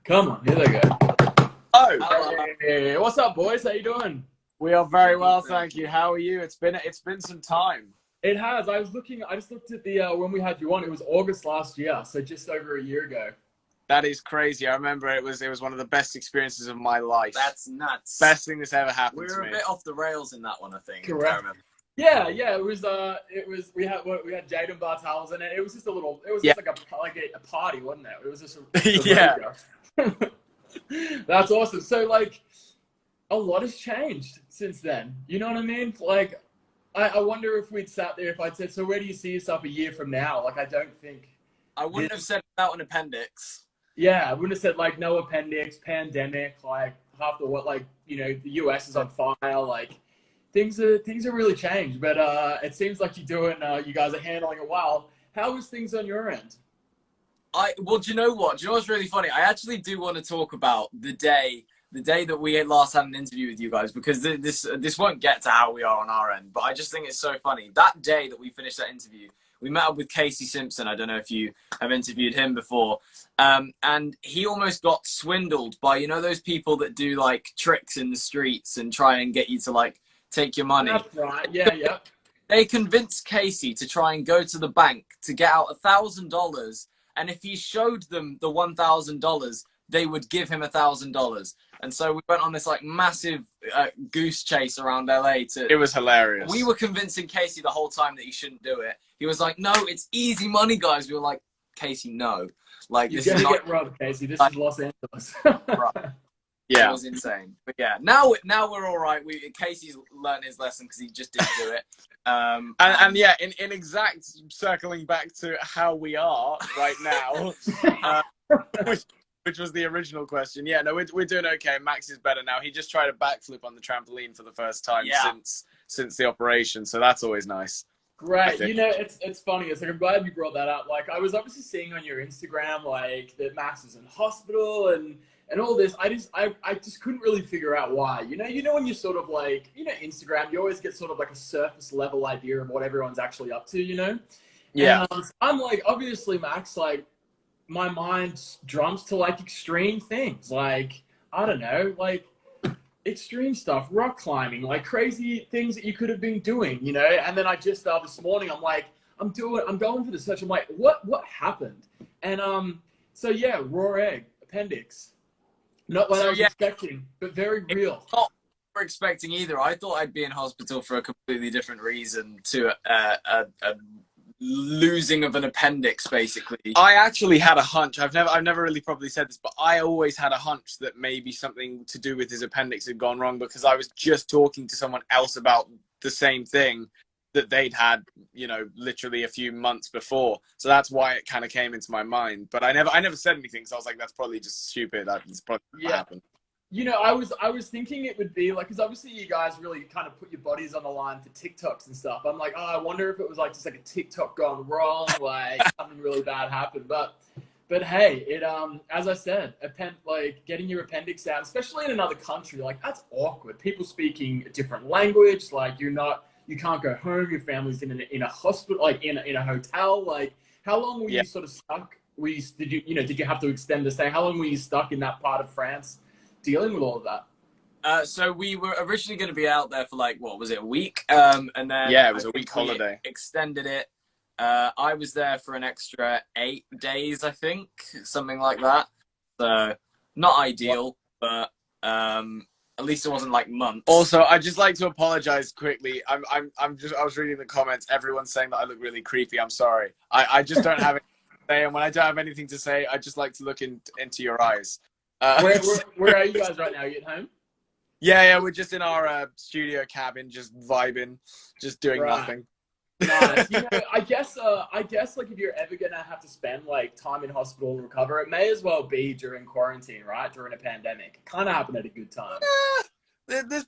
Come on, here they go. Oh, Hey, what's up, boys? How you doing? we are very well, thank you. How are you? It's been some time. It has. I just looked at the when we had you on. It was August last year, so just over a year ago. That is crazy. I remember it was one of the best experiences of my life. That's nuts. Best thing that's ever happened We to were me. a bit off the rails in that one, I think. Correct. I remember. Yeah, yeah. It was. We had Jaden Bartels in it. It was just a little. It was just like a party, wasn't it? It was just Yeah. That's awesome. So like, a lot has changed since then. You know what I mean? Like, I wonder if we'd sat there if I'd said, so where do you see yourself a year from now? Like, I don't think. I wouldn't have said without an appendix. Yeah, I wouldn't have said like no appendix, pandemic, like half the what, like, you know, the US is on fire, like things are really changed. But it seems like you guys are handling it well. How is things on your end? Well, do you know what? Do you know what's really funny? I actually do want to talk about the day that we last had an interview with you guys, because this won't get to how we are on our end, but I just think it's so funny. That day that we finished that interview, we met up with Casey Simpson. I don't know if you have interviewed him before. And he almost got swindled by, you know, those people that do like tricks in the streets and try and get you to like take your money. That's right. Yeah, yeah. They convinced Casey to try and go to the bank to get out $1,000. And if he showed them the $1,000, they would give him $1,000. And so we went on this like massive goose chase around LA It was hilarious. We were convincing Casey the whole time that he shouldn't do it. He was like, no, it's easy money, guys. We were like, Casey, no. Like, You're this is gonna not get robbed, Casey. This is Los Angeles. right. Yeah. It was insane. But yeah, now we're all right. Casey's learned his lesson because he just didn't do it. And yeah, in exact circling back to how we are right now, which was the original question. Yeah, no, we're doing okay. Max is better now. He just tried a backflip on the trampoline for the first time since the operation, so that's always nice. Great. You know, it's funny. It's like, I'm glad you brought that up. Like, I was obviously seeing on your Instagram like that Max is in hospital and all this. I just couldn't really figure out why. You know when you sort of like, you know, Instagram, you always get sort of like a surface level idea of what everyone's actually up to, you know? Yeah. And, I'm like, obviously, Max, like, my mind drums to like extreme things. Like, I don't know, like extreme stuff, rock climbing, like crazy things that you could have been doing, you know? And then I just, this morning, I'm like, I'm going for the search. I'm like, what happened? And, so yeah, raw egg, appendix. Not what I was expecting, but very real. Not what we were expecting either. I thought I'd be in hospital for a completely different reason to a losing of an appendix, basically. I actually had a hunch. I've never really probably said this, but I always had a hunch that maybe something to do with his appendix had gone wrong, because I was just talking to someone else about the same thing that they'd had, you know, literally a few months before. So that's why it kind of came into my mind. But I never said anything, so I was like, that's probably just stupid. That's probably what happened. You know, I was thinking it would be like, because obviously you guys really kind of put your bodies on the line for TikToks and stuff. I'm like, oh, I wonder if it was like just like a TikTok gone wrong, like something really bad happened. But hey, it as I said, like getting your appendix out, especially in another country, like that's awkward. People speaking a different language, like you can't go home. Your family's in a hospital, like in a hotel. Like, how long were you sort of stuck? Did you have to extend the stay? How long were you stuck in that part of France, dealing with all of that? So we were originally going to be out there for like, what was it, a week? And then it was a week holiday. Extended it. I was there for an extra 8 days, I think, something like that. So not ideal, but at least it wasn't like months. Also, I'd just like to apologize quickly. I was reading the comments. Everyone's saying that I look really creepy. I'm sorry. I just don't have anything to say, and when I don't have anything to say, I just like to look into your eyes. Where are you guys right now? Are you at home? Yeah, we're just in our studio cabin, just vibing, just doing nothing. Nice. You know, I guess like if you're ever gonna have to spend like time in hospital to recover, it may as well be during quarantine, right? During a pandemic. Kind of happened at a good time. There's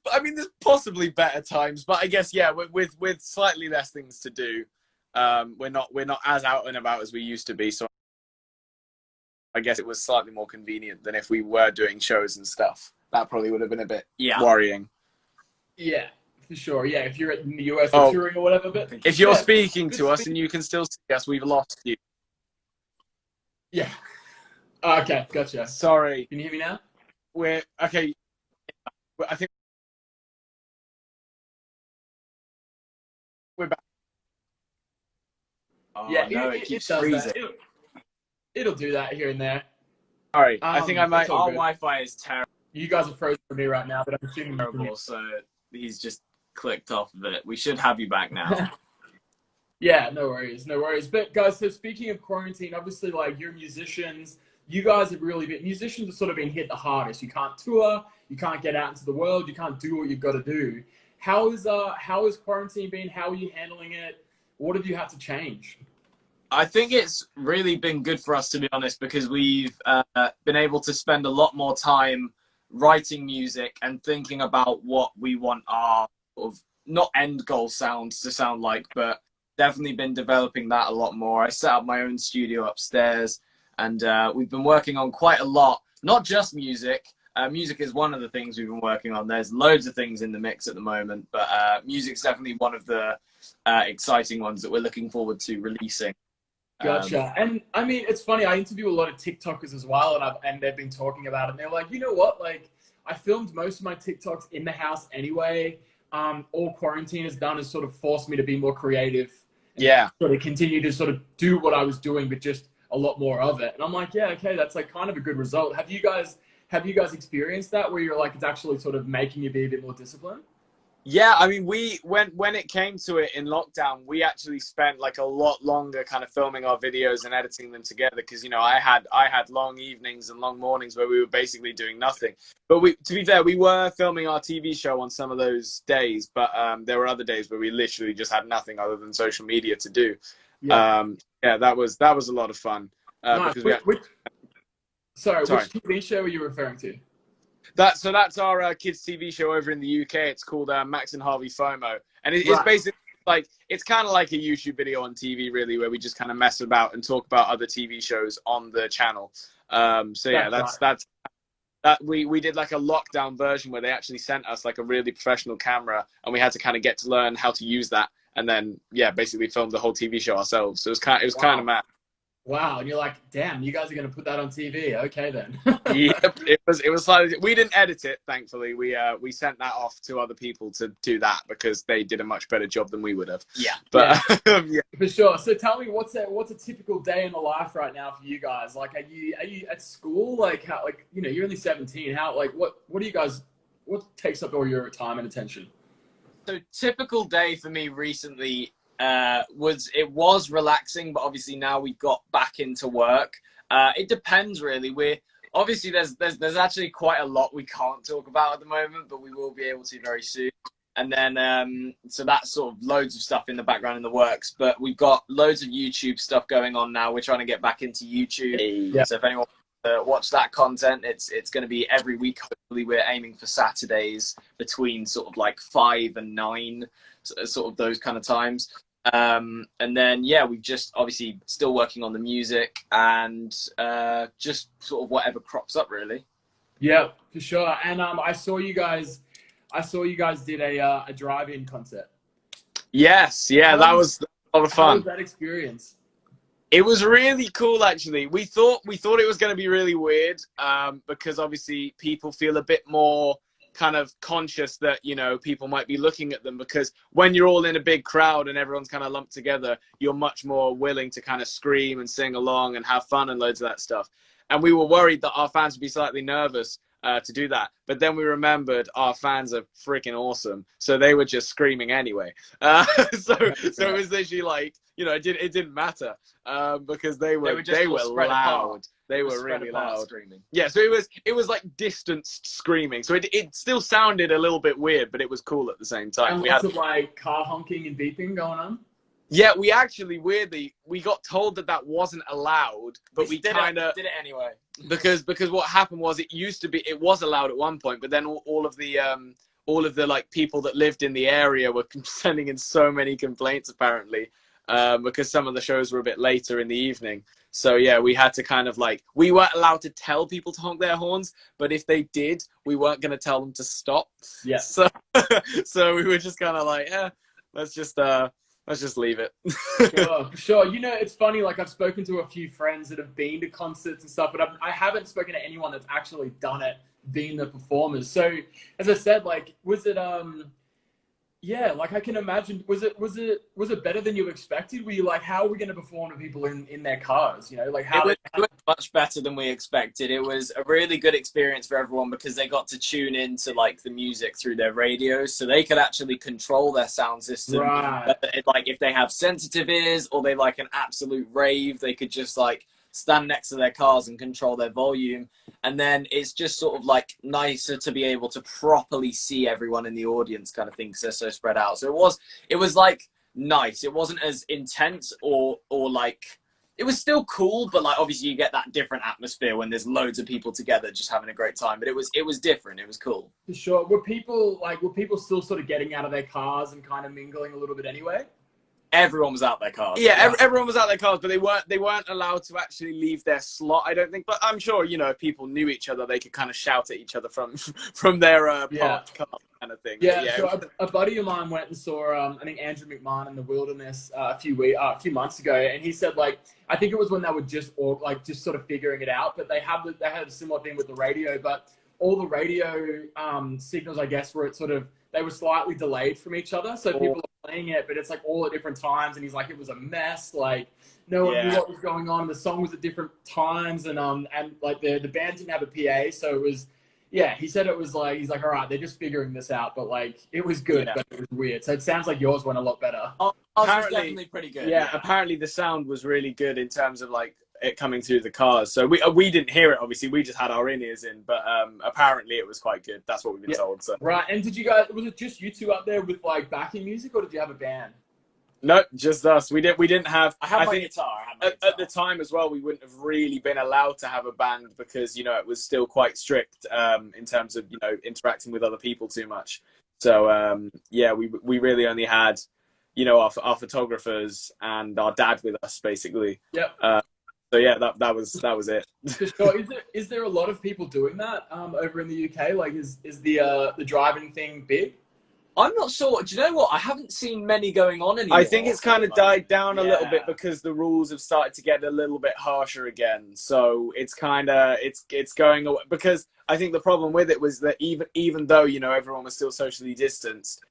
possibly better times, but I guess with slightly less things to do, we're not as out and about as we used to be. So I guess it was slightly more convenient than if we were doing shows and stuff. That probably would have been a bit worrying. Yeah. For sure, yeah. If you're in the US or touring or whatever, but if you're speaking to us and you can still see us, we've lost you. Yeah. Oh, okay, gotcha. Sorry. Can you hear me now? We're okay. I think we're back. Oh Yeah, no, it it keeps does that. freezing. It'll do that here and there. Sorry. I think I That's might. all Our good. Wi-Fi is You guys are frozen for me right now, but I'm assuming you can hear. terrible, so he's just clicked off of it. We should have you back now. Yeah, no worries, no worries. But guys, so speaking of quarantine, obviously, like you're musicians, you guys have really been musicians have sort of been hit the hardest. You can't tour, you can't get out into the world, you can't do what you've got to do. How is quarantine been? How are you handling it? What have you had to change? I think it's really been good for us, to be honest, because we've been able to spend a lot more time writing music and thinking about what we want our sort of not end goal sounds to sound like, but definitely been developing that a lot more. I set up my own studio upstairs, and we've been working on quite a lot, not just music. Music is one of the things we've been working on. There's loads of things in the mix at the moment, but music's definitely one of the exciting ones that we're looking forward to releasing. Gotcha. And I mean, it's funny. I interview a lot of TikTokers as well, and they've been talking about it. And they're like, you know what? Like, I filmed most of my TikToks in the house anyway. All quarantine has done is sort of forced me to be more creative. Yeah. Sort of continue to sort of do what I was doing, but just a lot more of it. And I'm like, yeah, okay, that's like kind of a good result. Have you guys experienced that where you're like, it's actually sort of making you be a bit more disciplined? Yeah, I mean, when it came to it in lockdown, we actually spent like a lot longer kind of filming our videos and editing them together because I had long evenings and long mornings where we were basically doing nothing. But to be fair, we were filming our TV show on some of those days, but there were other days where we literally just had nothing other than social media to do. Yeah. Yeah, that was a lot of fun Nice. because Which sorry. which TV show are you referring to? That's our kids TV show over in the UK. It's called Max and Harvey FOMO, and it's Right. basically like it's kind of like a YouTube video on TV, really, where we just kind of mess about and talk about other TV shows on the channel. So yeah, that's that we did like a lockdown version where they actually sent us like a really professional camera, and we had to kind of get to learn how to use that, and then yeah, basically filmed the whole TV show ourselves. So it was kind of mad. Wow, and you're like, damn, you guys are gonna put that on TV? Okay then. Yep, it was slightly. We didn't edit it, thankfully. We sent that off to other people to do that because they did a much better job than we would have. Yeah, but yeah. For sure. So tell me, what's a typical day in the life right now for you guys? Like, are you at school? Like, how, like, you're only 17. How, like, what do you guys? What takes up all your time and attention? So typical day for me recently was relaxing, but obviously now we've got back into work. It depends really. We're obviously there's actually quite a lot we can't talk about at the moment, but we will be able to very soon. And then so that's sort of loads of stuff in the background in the works, but we've got loads of YouTube stuff going on now. We're trying to get back into YouTube. Yeah. So if anyone wants to watch that content, it's going to be every week. Hopefully we're aiming for Saturdays between sort of like 5 and 9, sort of those kind of times. And then yeah, we've just obviously still working on the music and just sort of whatever crops up really. Yeah, for sure. And I saw you guys did a drive-in concert. Yes, yeah, that was a lot of fun. How was that experience? It was really cool, actually. We thought it was going to be really weird because obviously people feel a bit more kind of conscious that people might be looking at them, because when you're all in a big crowd and everyone's kind of lumped together, you're much more willing to kind of scream and sing along and have fun and loads of that stuff. And we were worried that our fans would be slightly nervous to do that, but then we remembered our fans are freaking awesome, so they were just screaming anyway. So it was literally like it didn't matter because they were loud. They were really loud screaming. Yeah, so it was like distanced screaming. So it still sounded a little bit weird, but it was cool at the same time. And lots of like car honking and beeping going on. Yeah, we actually weirdly we got told that wasn't allowed, but we kind of did it anyway. Because what happened was it was allowed at one point, but then all of the like people that lived in the area were sending in so many complaints apparently because some of the shows were a bit later in the evening. So yeah, we had to kind of like, we weren't allowed to tell people to honk their horns, but if they did, we weren't going to tell them to stop. Yeah. So we were just kind of like, let's just Let's just leave it. Sure, sure. You know, it's funny. Like I've spoken to a few friends that have been to concerts and stuff, but I haven't spoken to anyone that's actually done it, being the performers. So, as I said, like, was it yeah, like I can imagine. Was it better than you expected? Were you like, how are we going to perform to people in their cars? You know, like how It was much better than we expected. It was a really good experience for everyone because they got to tune into like the music through their radios, so they could actually control their sound system. Right. Like if they have sensitive ears or they like an absolute rave, they could just like stand next to their cars and control their volume. And then it's just sort of like nicer to be able to properly see everyone in the audience kind of thing because they're so spread out. So it was like nice. It wasn't as intense or like, it was still cool, but like obviously you get that different atmosphere when there's loads of people together just having a great time. But it was different. It was cool. For sure. Were people still sort of getting out of their cars and kind of mingling a little bit anyway? Everyone was out their cars. Yeah, everyone was out their cars, but they weren't allowed to actually leave their slot, I don't think. But I'm sure, you know, if people knew each other, they could kind of shout at each other from their parked car kind of thing. Yeah. So a buddy of mine went and saw I think Andrew McMahon in the Wilderness a few months ago, and he said like I think it was when they were just sort of figuring it out, but they had a similar thing with the radio, but all the radio signals, I guess, they were slightly delayed from each other, so people are playing it, but it's like all at different times, and he's like, it was a mess, like no one knew what was going on, the song was at different times, and like the band didn't have a PA, so it was, he said it was like, he's like, all right, they're just figuring this out, but like, it was good, but it was weird, so it sounds like yours went a lot better. Ours was definitely pretty good. Yeah, apparently the sound was really good in terms of like, it coming through the cars, so we didn't hear it, obviously we just had our in-ears in, but apparently it was quite good. That's what we've been told. So right. And did you guys, was it just you two up there with like backing music, or did you have a band? No, just us. We didn't have. I had my guitar. At the time as well, we wouldn't have really been allowed to have a band because, you know, it was still quite strict in terms of, you know, interacting with other people too much. So we really only had, you know, our photographers and our dad with us basically. Yep. So yeah, that was it. For sure. Is there a lot of people doing that over in the UK? Like, is the driving thing big? I'm not sure. Do you know what? I haven't seen many going on anymore. I think it's kind of died down a little bit because the rules have started to get a little bit harsher again. So it's kind of it's going away, because I think the problem with it was that even though, you know, everyone was still socially distanced,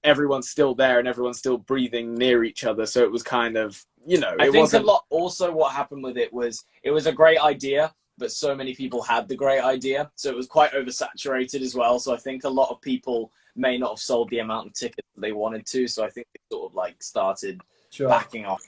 everyone's still there and everyone's still breathing near each other. So it was kind of, you know, I think a lot. Also, what happened with it was a great idea, but so many people had the great idea, so it was quite oversaturated as well. So I think a lot of people may not have sold the amount of tickets that they wanted to. So I think they sort of like started backing off.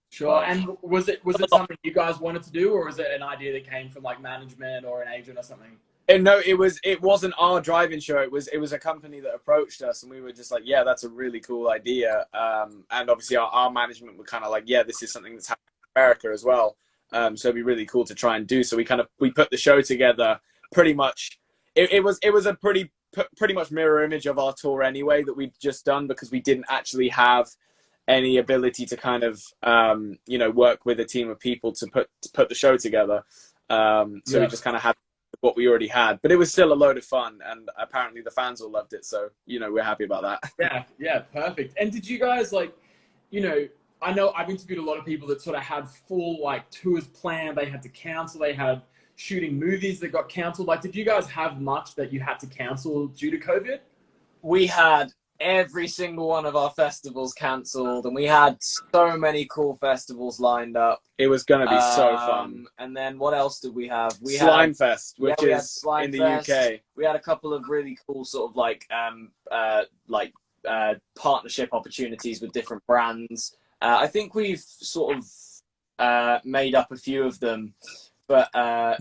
Sure. And was it something you guys wanted to do, or was it an idea that came from like management or an agent or something? And no, it wasn't our driving show. It was a company that approached us, and we were just like, yeah, that's a really cool idea. And obviously our management were kind of like, yeah, this is something that's happening in America as well. So it'd be really cool to try and do. So we put the show together pretty much. It was a pretty much mirror image of our tour anyway that we'd just done, because we didn't actually have any ability to kind of you know, work with a team of people to put the show together. So we just kind of had what we already had, but it was still a load of fun, and apparently the fans all loved it, so, you know, we're happy about that. Yeah, perfect. And did you guys, like, you know I've interviewed a lot of people that sort of had full like tours planned, they had to cancel, they had shooting movies that got canceled. Like, did you guys have much that you had to cancel due to COVID? We had every single one of our festivals cancelled, and we had so many cool festivals lined up. It was going to be so fun. And then what else did we have? We Slime had Fest, which is in the UK. We had a couple of really cool sort of like partnership opportunities with different brands. I think we've sort of made up a few of them. But I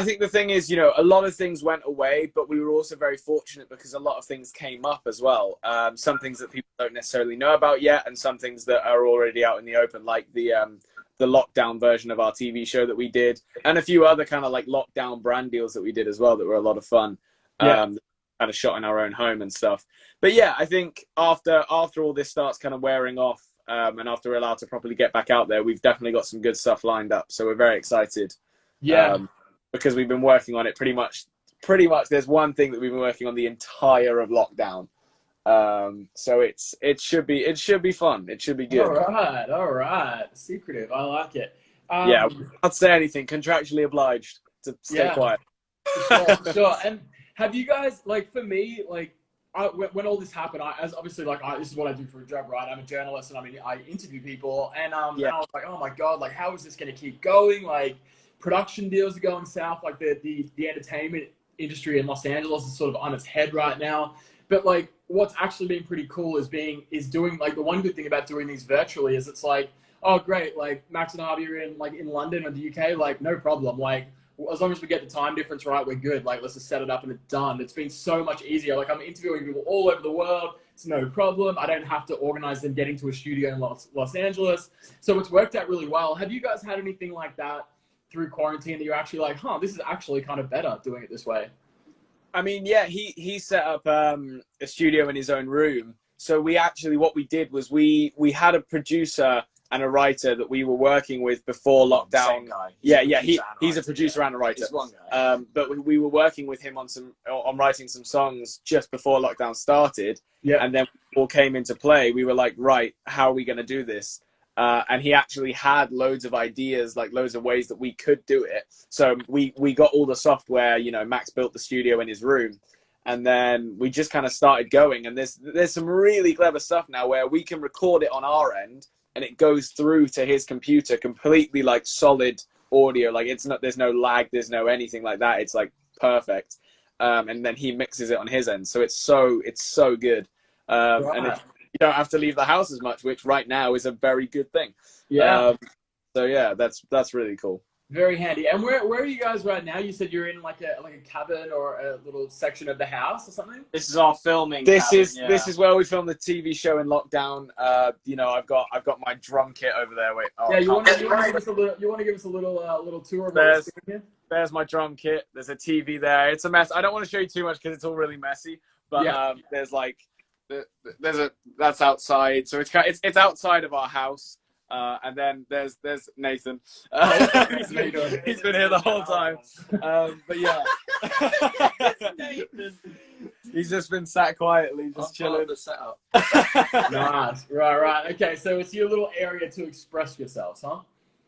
think the thing is, you know, a lot of things went away, but we were also very fortunate because a lot of things came up as well. Some things that people don't necessarily know about yet, and some things that are already out in the open, like the lockdown version of our TV show that we did, and a few other kind of like lockdown brand deals that we did as well that were a lot of fun. Kind of shot in our own home and stuff. But yeah, I think after all this starts kind of wearing off, and after we're allowed to properly get back out there, we've definitely got some good stuff lined up. So we're very excited. Because we've been working on it pretty much. There's one thing that we've been working on the entire of lockdown. So it should be fun. It should be good. All right. Secretive. I like it. Yeah, I'll say anything. Contractually obliged to stay quiet. For sure. And have you guys, like, for me, like, when all this happened, this is what I do for a job, right? I'm a journalist, and I interview people, and I was like, oh my god, like, how is this going to keep going? Like, production deals are going south. Like, the entertainment industry in Los Angeles is sort of on its head right now. But like, what's actually been pretty cool is doing, like, the one good thing about doing these virtually is it's like, oh great, like Max and Harvey are in London or the UK, like no problem, like as long as we get the time difference right, we're good. Like, let's just set it up and it's done. It's been so much easier. Like, I'm interviewing people all over the world. It's no problem. I don't have to organize them getting to a studio in Los Angeles. So it's worked out really well. Have you guys had anything like that through quarantine that you're actually like, this is actually kind of better doing it this way? I mean, yeah, he set up a studio in his own room. So what we did was we had a producer and a writer that we were working with before lockdown. Same guy. He's a producer and a writer. He's one guy. But we were working with him on writing some songs just before lockdown started. Yeah. And then all came into play. We were like, right, how are we going to do this? And he actually had loads of ideas, like loads of ways that we could do it. So we got all the software. Max built the studio in his room. And then we just kind of started going. And there's some really clever stuff now where we can record it on our end, and it goes through to his computer completely, like, solid audio. Like, there's no lag, there's no anything like that. It's like perfect. And then he mixes it on his end. So it's so good. And you don't have to leave the house as much, which right now is a very good thing. Yeah. So yeah, that's really cool. Very handy. And where are you guys right now? You said you're in like a cabin or a little section of the house or something? This is our filming. This is where we film the TV show in lockdown. I've got my drum kit over there. Wait. Oh, yeah, you want to give us a little tour of what's here? There's my drum kit. There's a TV there. It's a mess. I don't want to show you too much because it's all really messy. But there's that's outside. So it's outside of our house. And then there's Nathan. He's been here the whole time. But yeah, he's just been sat quietly, just chilling. The setup. Nice. Right. Okay, so it's your little area to express yourselves, huh?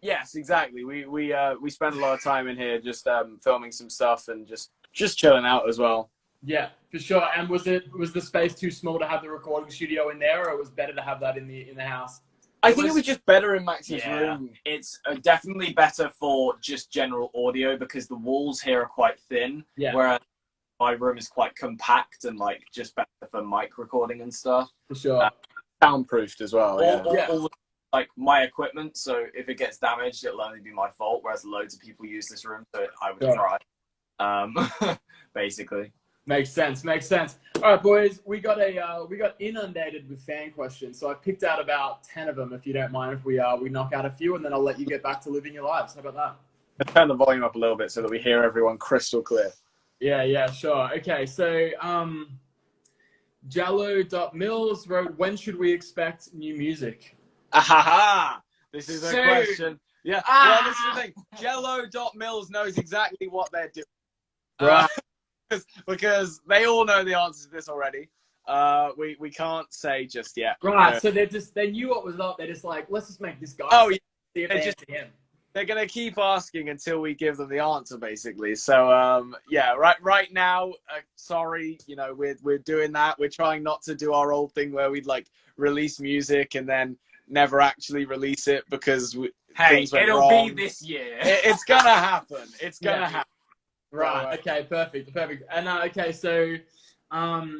Yes, exactly. We spend a lot of time in here just filming some stuff and just chilling out as well. Yeah, for sure. And was the space too small to have the recording studio in there, or it was better to have that in the house? I think it was just better in Max's room. It's definitely better for just general audio because the walls here are quite thin, whereas my room is quite compact and like just better for mic recording and stuff. For sure. Soundproofed as well. All like my equipment, so if it gets damaged, it'll only be my fault, whereas loads of people use this room, so I would try. Basically. Makes sense. All right, boys, we got inundated with fan questions, so I picked out about 10 of them. If you don't mind, if we knock out a few, and then I'll let you get back to living your lives. How about that? Let's turn the volume up a little bit so that we hear everyone crystal clear. Yeah, sure. Okay, so Jallo.Mills wrote, when should we expect new music? Ahaha! This is a question. Yeah. Well, this is the thing. Jallo.Mills knows exactly what they're doing. Right. Because they all know the answer to this already. We can't say just yet. Right, so they knew what was up. They're just like, let's just make this guy. Oh, yeah. See if they answer him. They're gonna keep asking until we give them the answer, basically. So right now, sorry, we're doing that. We're trying not to do our old thing where we'd like release music and then never actually release it because things went it'll wrong. be this year. It's gonna happen. It's gonna happen. Right. Okay. Perfect. And okay. So, Andium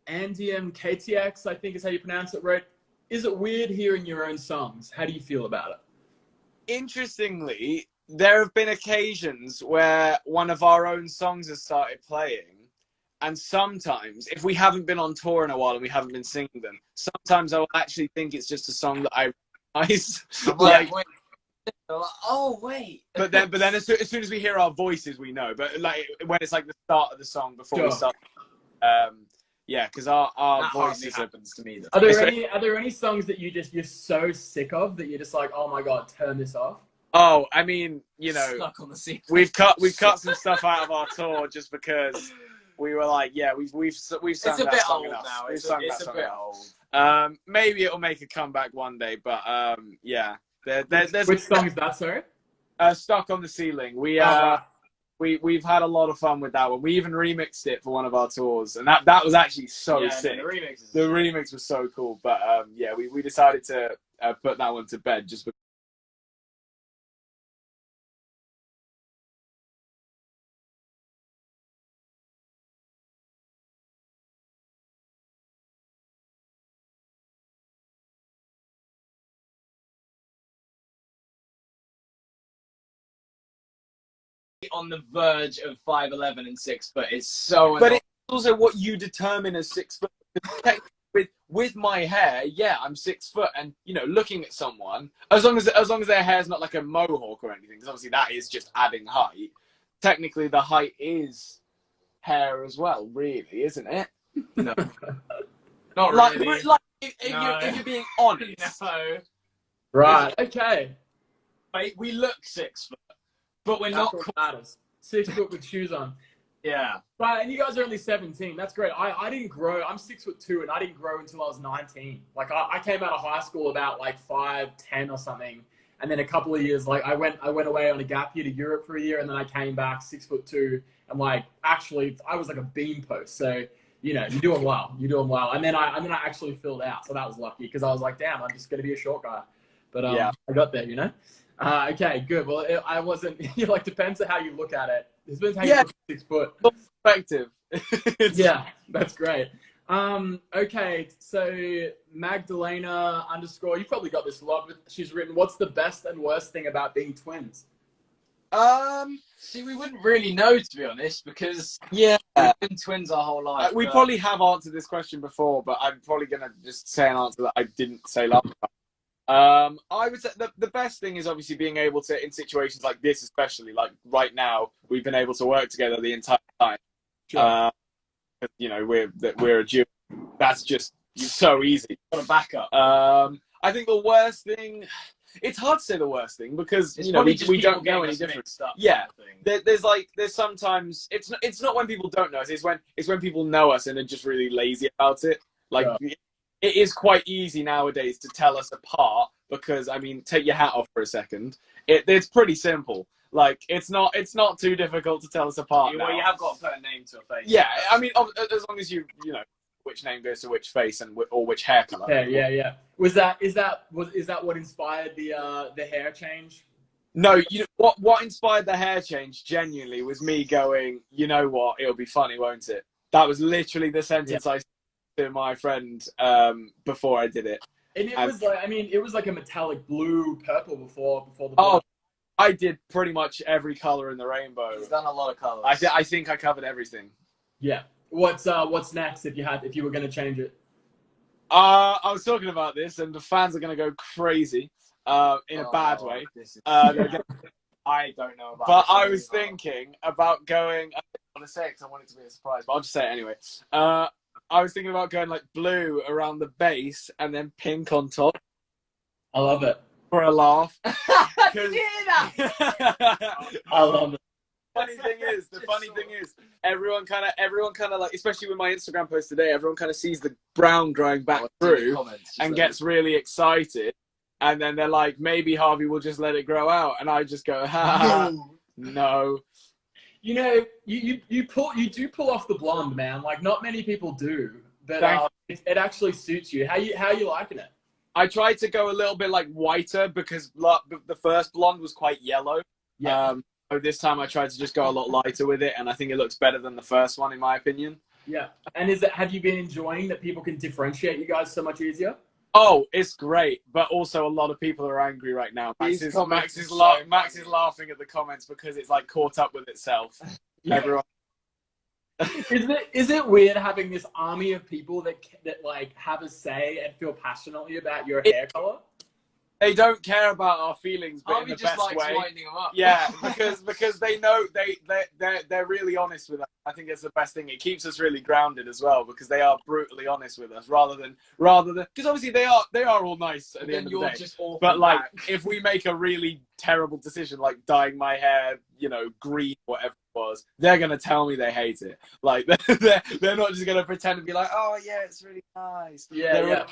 KTX, I think is how you pronounce it, right? Is it weird hearing your own songs? How do you feel about it? Interestingly, there have been occasions where one of our own songs has started playing, and sometimes, if we haven't been on tour in a while and we haven't been singing them, sometimes I will actually think it's just a song that I recognize. Wait. But then as soon as we hear our voices, we know. But like when it's like the start of the song before we start, because our voices happens to me. Are there any songs that you're so sick of that you're just like, oh my god, turn this off? Oh, I mean, Stuck on the scene. we've cut some stuff out of our tour just because we were like, yeah, we've sung It's a that bit song old enough. now. We've It's sung a that song bit enough. old. Maybe it'll make a comeback one day, but yeah. There's Which song is that, sorry? Stuck on the Ceiling. Right. We've had a lot of fun with that one. We even remixed it for one of our tours, and that was actually so sick. The remix was so cool. But yeah, we decided to put that one to bed just because. On the verge of 5'11" and 6 foot. It's so. But it's also what you determine as 6 foot. With my hair, yeah, I'm 6 foot, and you know, looking at someone, as long as their hair's not like a mohawk or anything, because obviously that is just adding height. Technically, the height is hair as well, really, isn't it? No, not really. Like if you're being honest. No. Right. Okay. We look 6 foot, but we're That's not. what matters. 6 foot with shoes on. Yeah. Right, and you guys are only 17. That's great. I didn't grow. I'm 6'2", and I didn't grow until I was 19. Like I came out of high school about like 5'10" or something, and then a couple of years, like I went away on a gap year to Europe for a year, and then I came back 6'2", and like actually I was like a beam post. So you know, you're doing well. You're doing well. And then I actually filled out, so that was lucky because I was like, damn, I'm just gonna be a short guy. But yeah. I got there, you know. Okay, good. Well, I wasn't. Like depends on how you look at it. It depends how you look at 6 foot. Perspective. Yeah, that's great. Okay, so Magdalena _ you probably got this a lot, but she's written, what's the best and worst thing about being twins? See, we wouldn't really know, to be honest, because yeah, we've been twins our whole life. We probably have answered this question before, but I'm probably gonna just say an answer that I didn't say last time. I would say the best thing is obviously being able to, in situations like this, especially like right now, we've been able to work together the entire time. Sure. You know, we're a duo. That's just so easy. Got a backup. I think the worst thing. It's hard to say the worst thing because it's, you know, we don't know any different. Yeah, there's sometimes it's not when people don't know us. It's when people know us and are just really lazy about it. Like it is quite easy nowadays to tell us apart because I mean, take your hat off for a second. It's pretty simple. Like it's not too difficult to tell us apart. Well, you have got to put a name to a face. Yeah, I mean, as long as you know which name goes to which face and or which hair color. Yeah. Is that what inspired the hair change? No, you know what inspired the hair change genuinely was me going, you know what, it'll be funny, won't it? That was literally the sentence I said to my friend before I did it. And was like, I mean, it was like a metallic blue, purple before the. Oh, I did pretty much every color in the rainbow. He's done a lot of colors. I think I covered everything. Yeah. What's next if you were going to change it? I was talking about this, and the fans are going to go crazy in a bad way. I don't know about. But I was thinking about going. I don't want to say it because I want it to be a surprise, but I'll just say it anyway. I was thinking about going like blue around the base and then pink on top. I love it. For a laugh. Did you hear that? I love it. The funny thing is, everyone kind of like, especially with my Instagram post today, everyone kind of sees the brown growing back through and gets really excited, and then they're like, maybe Harvey will just let it grow out, and I just go, no. You know, you do pull off the blonde, man. Like not many people do, but it actually suits you. How you liking it? I tried to go a little bit like whiter because the first blonde was quite yellow. Yeah. So this time I tried to just go a lot lighter with it, and I think it looks better than the first one, in my opinion. Yeah. And have you been enjoying that people can differentiate you guys so much easier? Oh, it's great, but also a lot of people are angry right now. Max is laughing at the comments because it's like caught up with itself. Yeah. Everyone. Is it weird having this army of people that like have a say and feel passionately about your hair color? they don't care about our feelings, but Harvey in the just best likes way. winding them up. Yeah, because they know they're really honest with us. I think it's the best thing. It keeps us really grounded as well because they are brutally honest with us rather than because obviously they are all nice at the end of the day. Just awful But like back. if we make a really terrible decision like dyeing my hair, green, whatever it was, they're gonna tell me they hate it. Like they're not just gonna pretend to be like, oh yeah, it's really nice. Yeah.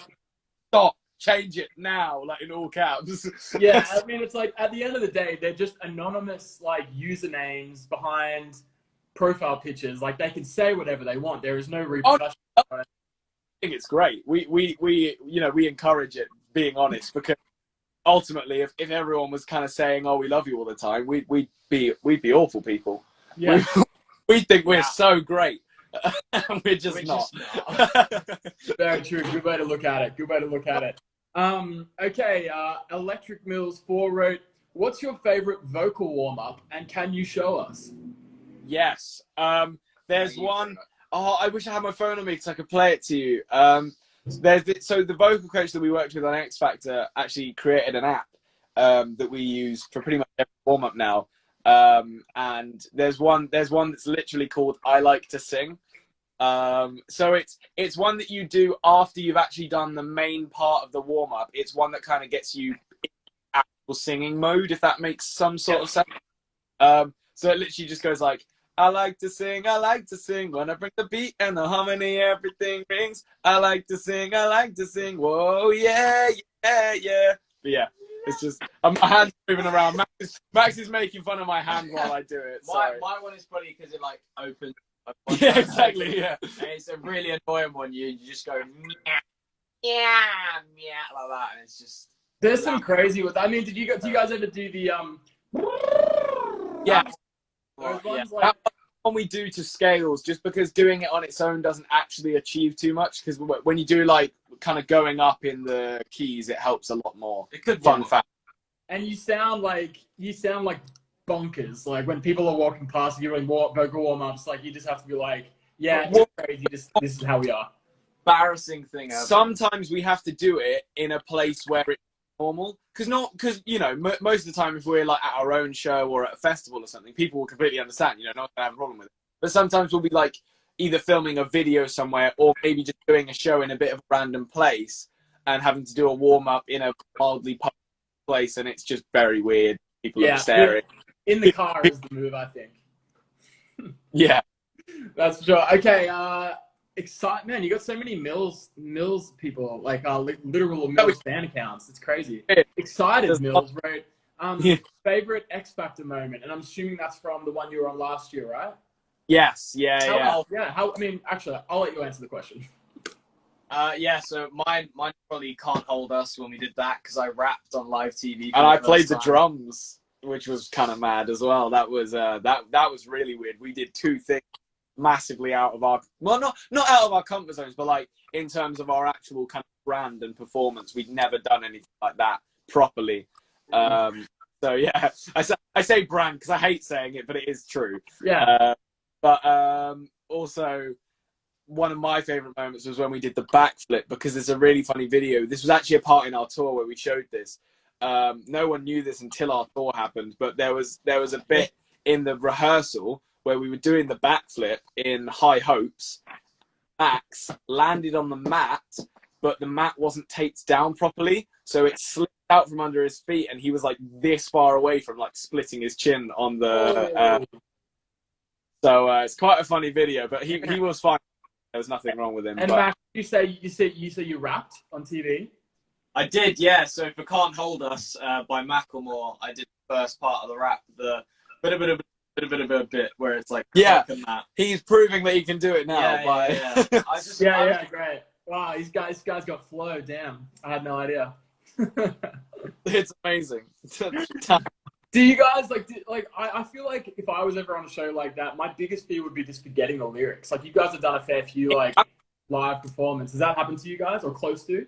Stop. Change it now, like in all caps. Yeah, I mean, it's like at the end of the day, they're just anonymous like usernames behind profile pictures. Like they can say whatever they want. There is no repercussion. I think it's great. We encourage it, being honest, because ultimately, if everyone was kind of saying, "Oh, we love you" all the time, we'd be awful people. Yeah, we think we're so great. We're just not. Very true. Good way to look at it. Okay, Electric Mills 4 wrote, what's your favorite vocal warm-up and can you show us? Yes. There's one. Oh, I wish I had my phone on me because I could play it to you. So the vocal coach that we worked with on X Factor actually created an app that we use for pretty much every warm-up now. And there's one that's literally called I Like to Sing. So it's one that you do after you've actually done the main part of the warm-up. It's one that kind of gets you in actual singing mode, if that makes some sort of sense. So it literally just goes like, I like to sing, when I bring the beat and the harmony, everything rings. I like to sing, whoa, yeah. But yeah, it's just, my hand's moving around. Max is making fun of my hand while I do it. Sorry. My one is funny because it like opens. Yeah, exactly, yeah. And it's a really annoying one. You just go, yeah, like that. And it's just... There's some crazy with, I mean, do you guys ever do the, Yeah. Those ones, That one we do to scales, just because doing it on its own doesn't actually achieve too much. Because when you do like kind of going up in the keys, it helps a lot more. It could Fun fact. And you sound like bonkers. Like when people are walking past, you're doing vocal warm-ups, like you just have to be like, yeah, it's crazy. This is how we are. Embarrassing thing ever. Sometimes we have to do it in a place where it's normal, because most of the time if we're like at our own show or at a festival or something, people will completely understand, not gonna have a problem with it. But sometimes we'll be like either filming a video somewhere or maybe just doing a show in a bit of a random place and having to do a warm-up in a mildly public place, and it's just very weird. People are staring. In the car is the move, I think. Yeah, that's for sure. Okay, man, you got so many Mills people, like literal Mills fan accounts. It's crazy. Excited Mills, right? Favorite X Factor moment, and I'm assuming that's from the one you were on last year, right? Yes, yeah. I mean, actually, I'll let you answer the question. So mine probably Can't Hold Us when we did that because I rapped on live TV. And I played the drums, which was kind of mad as well. That was that was really weird. We did two things massively out of our, well, not out of our comfort zones, but like in terms of our actual kind of brand and performance, we'd never done anything like that properly. So yeah, I say brand because I hate saying it, but it is true. Yeah. But also, one of my favorite moments was when we did the backflip, because it's a really funny video. This was actually a part in our tour where we showed this. No one knew this until our tour happened, but there was a bit in the rehearsal where we were doing the backflip in High Hopes. Max landed on the mat, but the mat wasn't taped down properly, so it slipped out from under his feet, and he was like this far away from like splitting his chin on the. So it's quite a funny video, but he was fine. There was nothing wrong with him. And Max, you say you rapped on TV? I did, yeah. So for Can't Hold Us by Macklemore, I did the first part of the rap, the bit where it's like, yeah, that. He's proving that he can do it now. Yeah, great. Wow, this guy's got flow. Damn, I had no idea. It's amazing. Do you guys I feel like if I was ever on a show like that, my biggest fear would be just forgetting the lyrics. Like you guys have done a fair few like live performances. Has that happened to you guys or close to?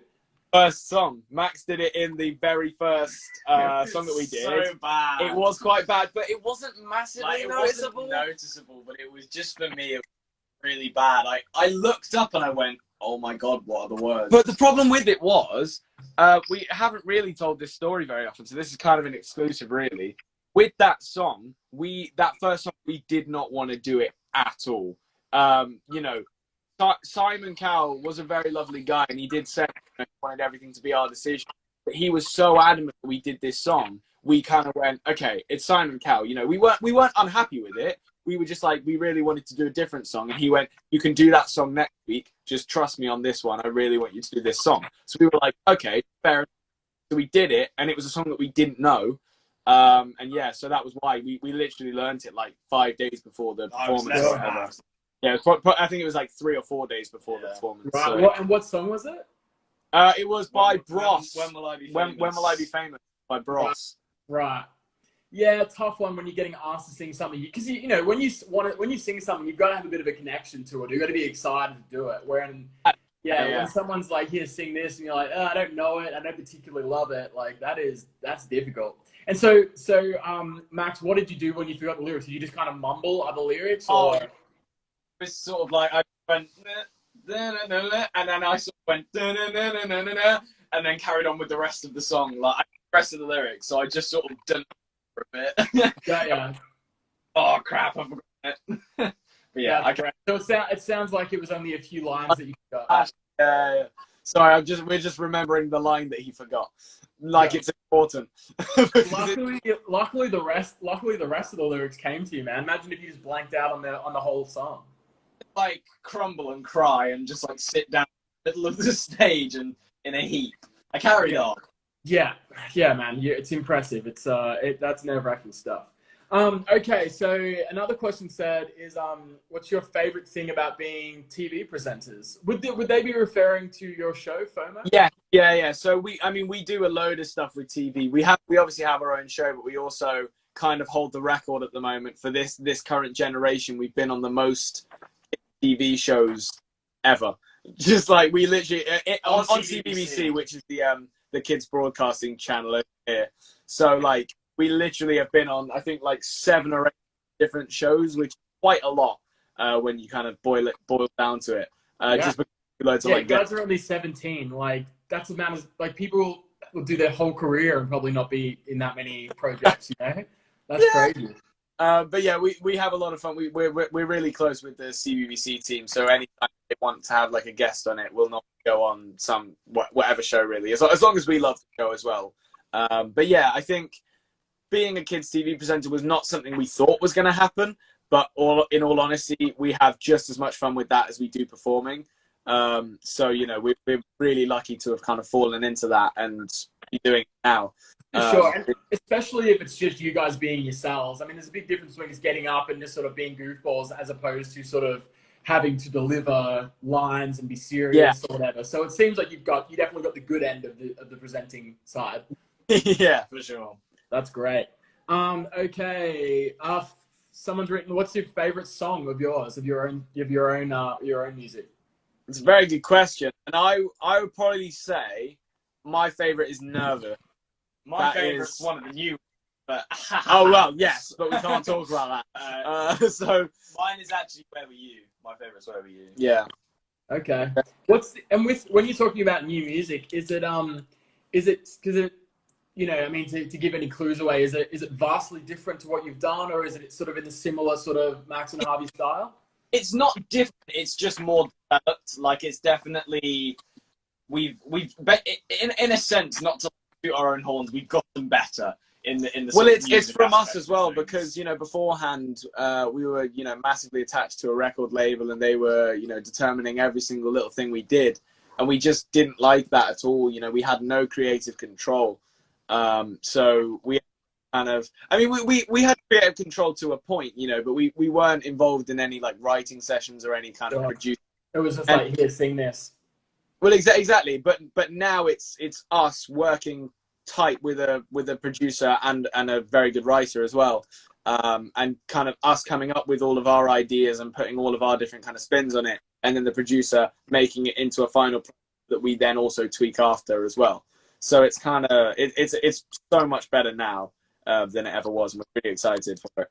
First song, Max did it in the very first song that we did. So bad. It was quite bad, but it wasn't massively noticeable. But it was just for me. It was really bad. I looked up and I went, Oh my God, what are the words? But the problem with it was, we haven't really told this story very often, so this is kind of an exclusive, really. With that song, that first song, we did not want to do it at all. You know, Simon Cowell was a very lovely guy, and he did say he wanted everything to be our decision. But he was so adamant that we did this song. We kind of went, okay, it's Simon Cowell. You know, we weren't unhappy with it. We were just like, we really wanted to do a different song. And he went, you can do that song next week. Just trust me on this one. I really want you to do this song. So we were like, okay, fair enough. So we did it. And it was a song that we didn't know. And yeah, so that was why we literally learned it like 5 days before the performance. Yeah, I think it was like 3 or 4 days before the performance. Right. So. And what song was it? It was by Bros. When Will I Be Famous? When Will I Be Famous? By Bros. Right. Yeah, tough one when you're getting asked to sing something, because you know when you sing something, you've got to have a bit of a connection to it. You've got to be excited to do it. When someone's like, "Here, sing this," and you're like, "Oh, I don't know it. I don't particularly love it." Like that's difficult. And so, Max, what did you do when you forgot the lyrics? Did you just kind of mumble other lyrics, or? It's sort of like I went, and then I sort of went, and then carried on with the rest of the song, like the rest of the lyrics. So I just sort of done for a bit. Yeah. Oh crap! I forgot it. But yeah, so it sounds like it was only a few lines that you forgot. Yeah. Sorry, we're just remembering the line that he forgot. Like it's important. luckily the rest of the lyrics came to you, man. Imagine if you just blanked out on the whole song. Like crumble and cry and just like sit down in the middle of the stage and in a heap. I carried on. Yeah, man. It's impressive. That's nerve-wracking stuff. Okay, so another question is what's your favorite thing about being TV presenters? Would they be referring to your show, FOMO? Yeah. So we do a load of stuff with TV. We obviously have our own show, but we also kind of hold the record at the moment for this current generation. We've been on the most TV shows ever. Just like we literally on CBBC, which is the kids broadcasting channel over here. So like we literally have been on, I think, like 7 or 8 different shows, which is quite a lot when you kind of boil down to it. Just because you guys are only 17. Like that's the amount of like people will do their whole career and probably not be in that many projects. You know, that's crazy. But yeah, we have a lot of fun. We're really close with the CBBC team. So anytime they want to have like a guest on it, we'll not go on some whatever show really, as long as we love the show as well. But yeah, I think being a kids TV presenter was not something we thought was going to happen. But in all honesty, we have just as much fun with that as we do performing. So you know, we're really lucky to have kind of fallen into that and be doing it now. Sure, and especially if it's just you guys being yourselves. I mean, there's a big difference between just getting up and just sort of being goofballs as opposed to sort of having to deliver lines and be serious or whatever. So it seems like you definitely got the good end of the presenting side. Yeah, for sure. That's great. Okay. Someone's written, what's your favorite song of yours, of your own music? It's a very good question, and I would probably say my favorite is Nervous. My favorite's one of the new, but oh well, yes, but we can't talk about that. So mine is actually Where Were You. My favorite's Where Were You. Yeah. Okay. When you're talking about new music, is it you know, I mean, to give any clues away, is it vastly different to what you've done, or is it sort of in a similar sort of Max and Harvey style? It's not different. It's just more developed. Like it's definitely we've in a sense, not to toot our own horns, we've gotten better in the well, it's from us as well, because you know beforehand we were, you know, massively attached to a record label, and they were, you know, determining every single little thing we did, and we just didn't like that at all. You know, we had no creative control. So we kind of, I mean, we had creative control to a point, you know, but we weren't involved in any like writing sessions or any kind of producing. It was just like, here, sing this. Well, exactly. But now it's us working tight with a producer and a very good writer as well, and kind of us coming up with all of our ideas and putting all of our different kind of spins on it, and then the producer making it into a final product that we then also tweak after as well. So it's kind of it's so much better now than it ever was, and we're pretty excited for it.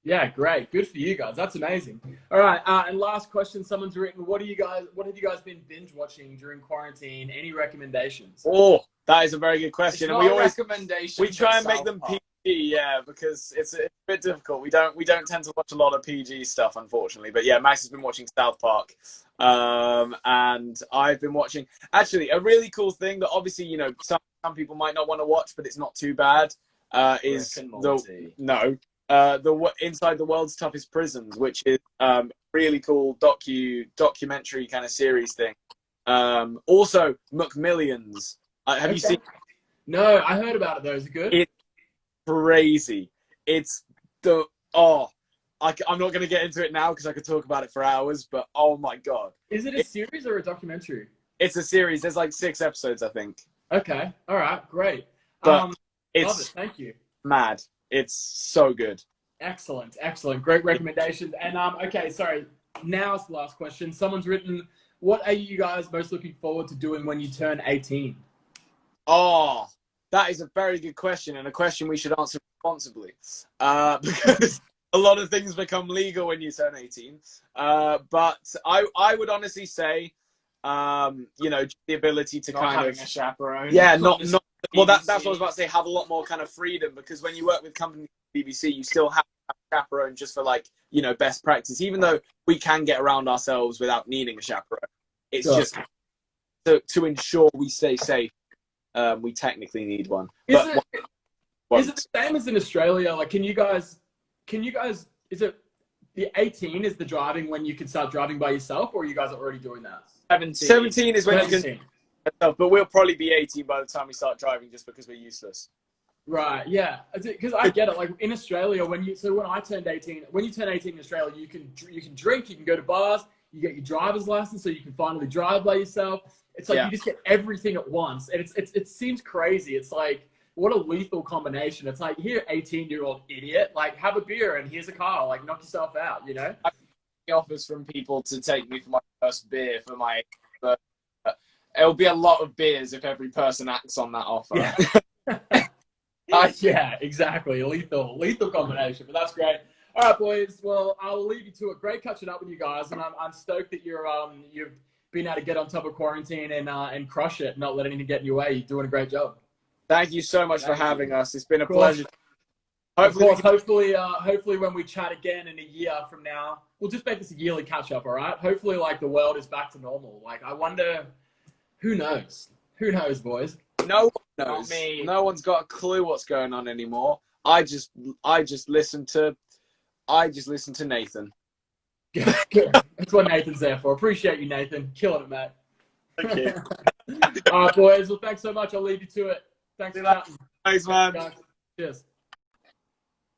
Yeah, great. Good for you guys. That's amazing. All right. And last question, someone's written, what have you guys been binge watching during quarantine? Any recommendations? Oh, that is a very good It's question. And not we a always recommendation. we try and make South them Park. PG, yeah, because it's a bit difficult. We don't tend to watch a lot of PG stuff, unfortunately. But yeah, Max has been watching South Park, and I've been watching actually a really cool thing that obviously some people might not want to watch, but it's not too bad. Is Rick and the Morty. no Inside the World's Toughest Prisons, which is really cool documentary kind of series thing. Also, McMillions. Have you seen? No, I heard about it though. Is it good? It's crazy. It's the I'm not going to get into it now because I could talk about it for hours. But oh my god, Is it a series or a documentary? it's a series. There's like 6 episodes, I think. Okay. All right. Great. But Love it's it. Thank you. mad. It's so good. Excellent. Excellent. Great recommendations. And okay, sorry. Now it's the last question. Someone's written, what are you guys most looking forward to doing when you turn 18? Oh, that is a very good question, and a question we should answer responsibly, because a lot of things become legal when you turn 18. But I would honestly say, the ability to Not kind having of a chaperone. yeah, not well. That's what I BBC. was about to say. Have a lot more kind of freedom, because when you work with companies like BBC, you still have a chaperone just for best practice. Even though we can get around ourselves without needing a chaperone, it's Sure. just to ensure we stay safe. We technically need one. Is it the same as in Australia? Like, can you guys, is it the 18 is the driving when you can start driving by yourself, or you guys are already doing that? 17 is when you 17. can, but we'll probably be 18 by the time we start driving, just because we're useless. Right, yeah, because I get it. Like in Australia, when you turn 18 in Australia, you can drink, you can go to bars, you get your driver's license, so you can finally drive by yourself. It's like you just get everything at once, and it seems crazy. It's like, what a lethal combination. It's like, here, 18-year-old idiot, like, have a beer and here's a car, like, knock yourself out, you know? Offers from people to take me for my first beer for my, but it'll be a lot of beers if every person acts on that offer. Yeah. Yeah, exactly. Lethal combination, but that's great. All right, boys. Well, I'll leave you to it. Great catching up with you guys, and I'm stoked that you've been able to get on top of quarantine and crush it, not let anything get in your way. You're doing a great job. Thank you so much for having us. It's been a course. pleasure. Hopefully when we chat again in a year from now, we'll just make this a yearly catch up, all right? Hopefully, like, the world is back to normal. Like, I wonder, who knows? Who knows, boys? No one knows. Not me. No one's got a clue what's going on anymore. I just listen to Nathan. Good. That's what Nathan's there for. Appreciate you, Nathan. Killing it, mate. Thank you. All right, boys. Well, thanks so much. I'll leave you to it. Thanks for chatting. Thanks, man. Cheers.